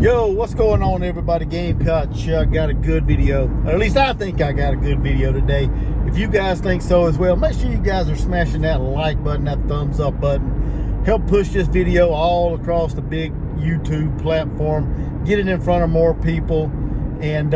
Yo, what's going on, everybody? Gamecock Chuck got a good video, or at least I think I got a good video today. If you guys think so as well, make sure you guys are smashing that like button, that thumbs up button. Help push this video all across the big YouTube platform. Get it in front of more people, and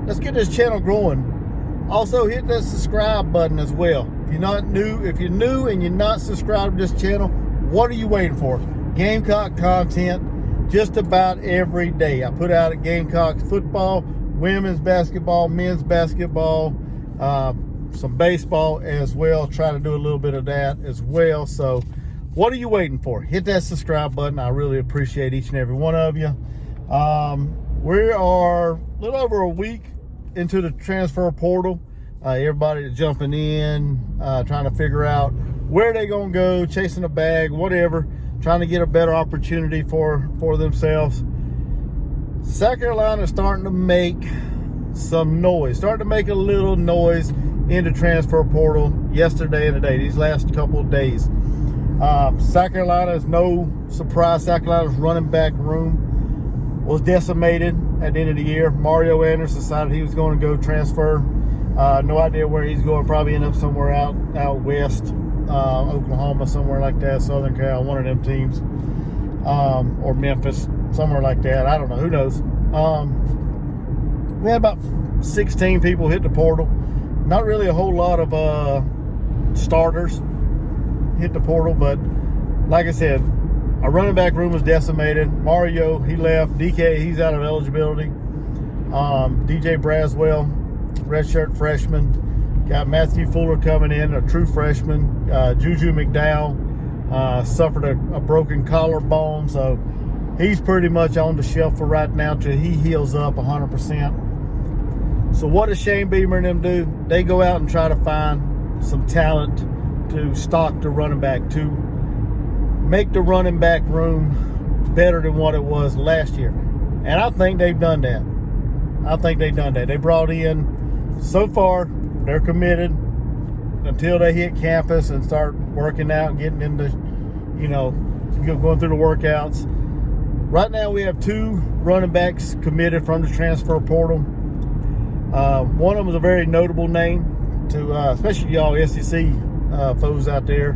let's get this channel growing. Also, hit that subscribe button as well. If you're new and you're not subscribed to this channel, what are you waiting for? Gamecock content just about every day. I put out a Gamecock football, women's basketball, men's basketball, some baseball as well. Try to do a little bit of that as well. So what are you waiting for? Hit that subscribe button. I really appreciate each and every one of you. We are a little over a week into the transfer portal. Everybody jumping in, trying to figure out where they're going to go, chasing a bag, whatever, trying to get a better opportunity for themselves. South Carolina is starting to make some noise, starting to make a little noise in the transfer portal yesterday and today, these last couple of days. South Carolina is no surprise. South Carolina's running back room was decimated at the end of the year. Mario Anderson decided he was going to go transfer. No idea where he's going. Probably end up somewhere out west, Oklahoma, somewhere like that, Southern Cal, one of them teams, or Memphis, somewhere like that. I don't know. Who knows? We had about 16 people hit the portal. Not really a whole lot of starters hit the portal, but like I said, our running back room was decimated. Mario, he left. DK, he's out of eligibility. DJ Braswell, redshirt freshman. Got Matthew Fuller coming in, a true freshman. Juju McDowell suffered a broken collarbone, so he's pretty much on the shelf for right now till he heals up 100%. So what does Shane Beamer and them do? They go out and try to find some talent to stock the running back, to make the running back room better than what it was last year. And I think they've done that. They brought in, so far, they're committed until they hit campus and start working out and getting into, going through the workouts. Right now, we have 2 running backs committed from the transfer portal. One of them is a very notable name to, especially y'all SEC foes out there.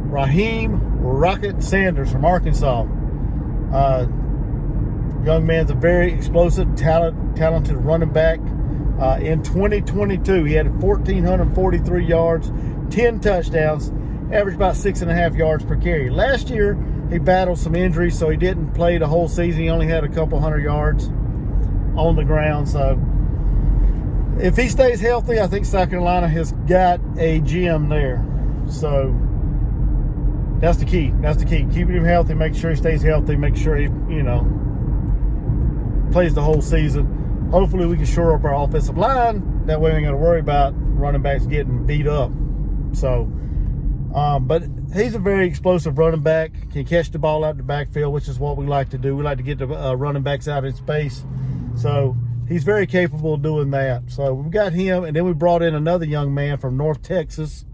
Raheem Rocket Sanders from Arkansas. Young man's a very explosive, talented running back. In 2022, he had 1,443 yards, 10 touchdowns, averaged about 6.5 yards per carry. Last year, he battled some injuries, so he didn't play the whole season. He only had a couple hundred yards on the ground. So if he stays healthy, I think South Carolina has got a gem there. So that's the key. Keeping him healthy, make sure he stays healthy, make sure he, plays the whole season. Hopefully we can shore up our offensive line. That way we ain't got to worry about running backs getting beat up. So, but he's a very explosive running back. Can catch the ball out the backfield, which is what we like to do. We like to get the running backs out in space. So he's very capable of doing that. So we got him, and then we brought in another young man from North Texas,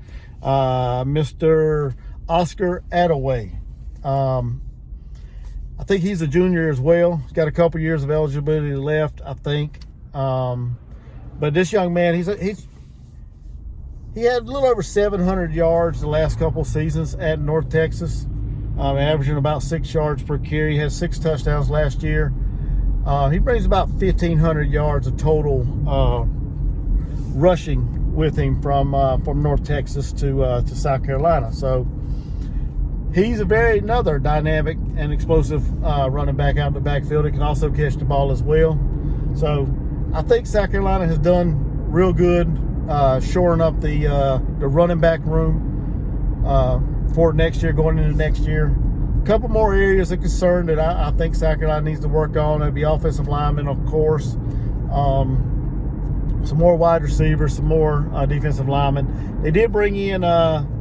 Mr. Oscar Attaway. I think he's a junior as well. He's got a couple years of eligibility left, I think. But this young man, he had a little over 700 yards the last couple seasons at North Texas, averaging about 6 yards per carry. He had 6 touchdowns last year. He brings about 1,500 yards of total rushing with him from North Texas to South Carolina. So he's another dynamic and explosive running back out in the backfield. He can also catch the ball as well. So I think South Carolina has done real good shoring up the running back room for next year, going into next year. A couple more areas of concern that I think South Carolina needs to work on. That'd be offensive linemen, of course. Some more wide receivers, some more defensive linemen. They did bring in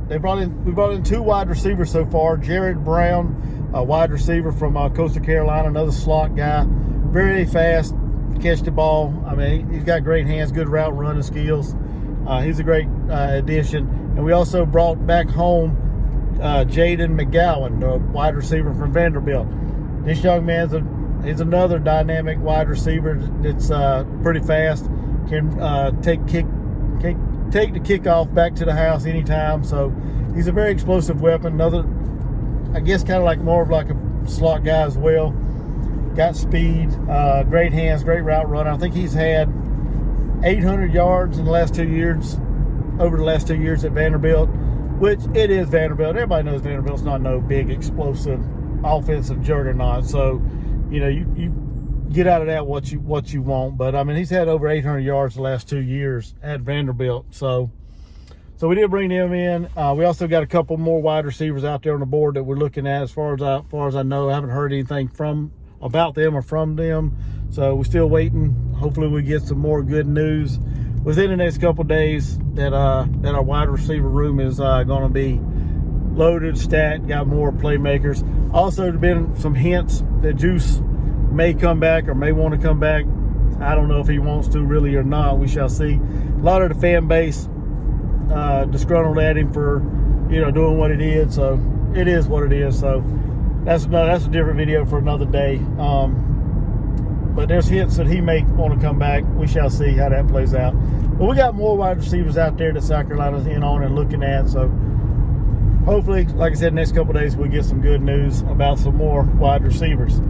we brought in 2 wide receivers so far. Jared Brown, a wide receiver from Coastal Carolina, another slot guy, very fast, catch the ball. I mean, he's got great hands, good route running skills. He's a great addition. And we also brought back home Jaylen McGowan, the wide receiver from Vanderbilt. This young man's he's another dynamic wide receiver that's pretty fast. Can take the kickoff back to the house anytime. So he's a very explosive weapon. Another, I guess, kind of like more of like a slot guy as well. Got speed, great hands, great route runner. I think he's had 800 yards in the last 2 years, over the last 2 years at Vanderbilt, which it is Vanderbilt. Everybody knows Vanderbilt's not no big explosive offensive juggernaut. So, you know, you get out of that what you want. But I mean, he's had over 800 yards the last 2 years at Vanderbilt. So we did bring them in. We also got a couple more wide receivers out there on the board that we're looking at. As far as I know, I haven't heard anything about them or from them. So we're still waiting. Hopefully we get some more good news within the next couple days that our wide receiver room is going to be loaded, stacked, got more playmakers. Also, there's been some hints that Juice may come back or may want to come back. I don't know if he wants to really or not. We shall see. A lot of the fan base disgruntled at him for, you know, doing what he did. So it is what it is. So that's a different video for another day. But there's hints that he may want to come back. We shall see how that plays out. But we got more wide receivers out there that South Carolina's in on and looking at. So hopefully, like I said, next couple of days we'll get some good news about some more wide receivers.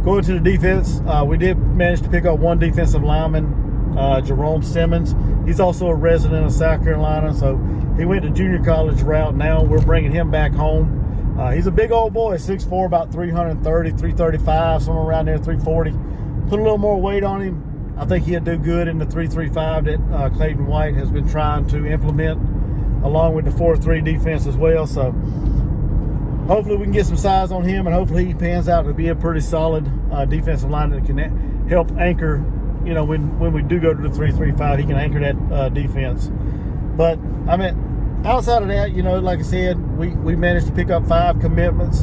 Going to the defense, we did manage to pick up one defensive lineman, Jerome Simmons. He's also a resident of South Carolina, so he went to junior college route. Now we're bringing him back home. He's a big old boy, 6'4", about 330, 335, somewhere around there, 340. Put a little more weight on him. I think he'll do good in the 335 that Clayton White has been trying to implement, along with the 4-3 defense as well. So hopefully we can get some size on him, and hopefully he pans out to be a pretty solid defensive line that can help anchor, you know, when we do go to the 335, he can anchor that defense. But I mean, outside of that, you know, like I said, we managed to pick up 5 commitments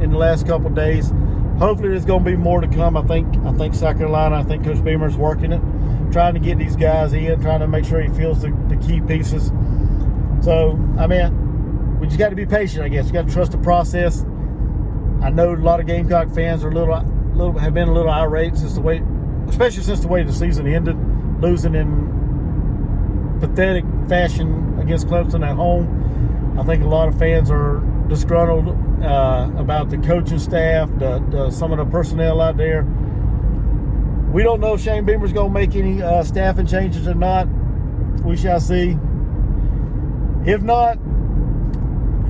in the last couple of days. Hopefully there's going to be more to come. I think South Carolina, I think Coach Beamer's working it, trying to get these guys in, trying to make sure he feels the key pieces. So, I mean, we just got to be patient, I guess. You got to trust the process. I know a lot of Gamecock fans are have been a little irate especially since the way the season ended, losing in pathetic fashion against Clemson at home. I think a lot of fans are disgruntled about the coaching staff, some of the personnel out there. We don't know if Shane Beamer's going to make any staffing changes or not. We shall see. If not,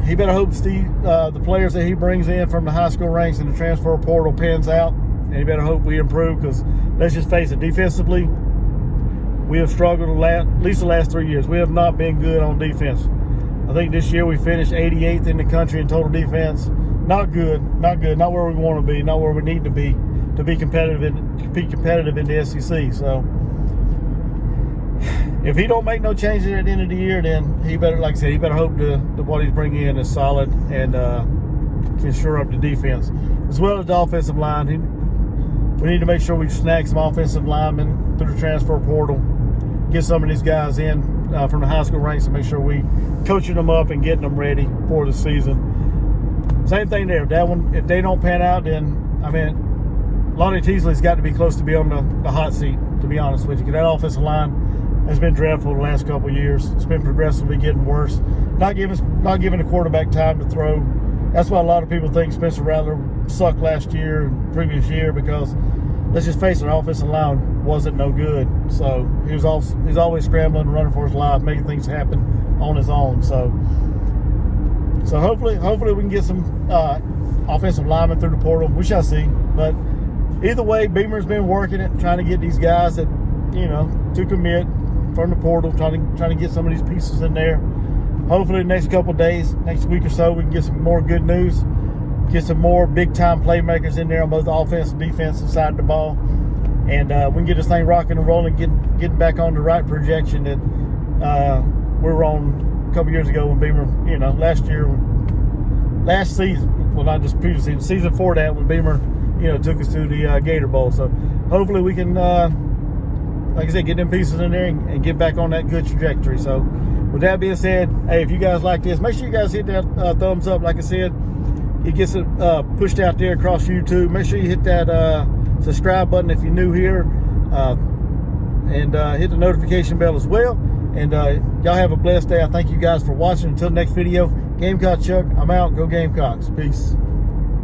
he better hope the players that he brings in from the high school ranks and the transfer portal pans out, and he better hope we improve, because let's just face it, defensively, we have struggled at least the last 3 years. We have not been good on defense. I think this year we finished 88th in the country in total defense. Not good, not where we want to be, not where we need to be competitive in the SEC. So if he don't make no changes at the end of the year, then he better, like I said, he better hope what he's bringing in is solid and can shore up the defense, as well as the offensive line. We need to make sure we snag some offensive linemen through the transfer portal, get some of these guys in from the high school ranks, and make sure we coaching them up and getting them ready for the season. Same thing there. If they don't pan out, then, I mean, Lonnie Teasley's got to be close to be on the hot seat, to be honest with you, because that offensive line has been dreadful the last couple of years. It's been progressively getting worse. Not giving the quarterback time to throw. That's why a lot of people think Spencer Rattler sucked last year and previous year, because let's just face it, our offensive line wasn't no good. So he's always scrambling, running for his life, making things happen on his own. So hopefully we can get some offensive linemen through the portal. We shall see. But either way, Beamer's been working it, trying to get these guys that, you know, to commit from the portal, trying to get some of these pieces in there. Hopefully the next couple of days, next week or so, we can get some more good news, get some more big-time playmakers in there on both the offense and defensive side of the ball, and we can get this thing rocking and rolling, getting back on the right projection that we were on a couple years ago when Beamer, you know, last season, well, not just previous season, season before that, when Beamer, you know, took us to the Gator Bowl. So hopefully we can, like I said, get them pieces in there and get back on that good trajectory. So with that being said, hey, if you guys like this, make sure you guys hit that thumbs up. Like I said, it gets it pushed out there across YouTube. Make sure you hit that subscribe button if you're new here, and hit the notification bell as well. And y'all have a blessed day. I thank you guys for watching. Until next video, Gamecock Chuck, I'm out. Go Gamecocks. Peace.